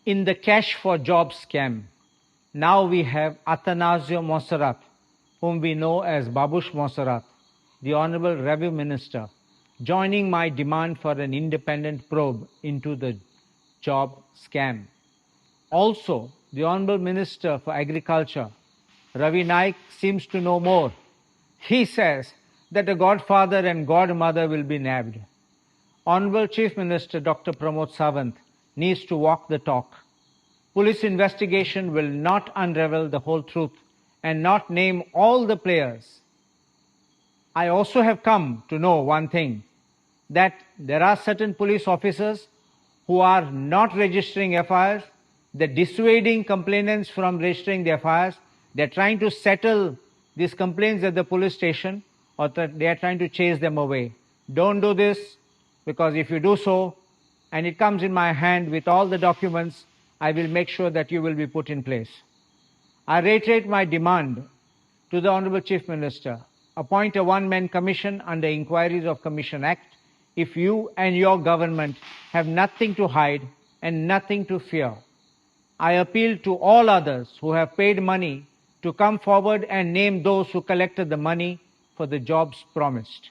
In the cash for jobs scam, now we have Atanasio Monserrat, whom we know as Babush Monserrat, the Honorable Revenue Minister, joining my demand for an independent probe into the job scam. Also, the Honorable Minister for Agriculture, Ravi Naik, seems to know more. He says that a godfather and godmother will be nabbed. Honorable Chief Minister Dr. Pramod Sawant needs to walk the talk. Police investigation will not unravel the whole truth and not name all the players. I also have come to know one thing, that there are certain police officers who are not registering FIRs, they're dissuading complainants from registering their FIRs, they're trying to settle these complaints at the police station, or they are trying to chase them away. Don't do this, because if you do so, and it comes in my hand with all the documents, I will make sure that you will be put in place. I reiterate my demand to the Honorable Chief Minister, appoint a one-man commission under Inquiries of Commission Act if you and your government have nothing to hide and nothing to fear. I appeal to all others who have paid money to come forward and name those who collected the money for the jobs promised.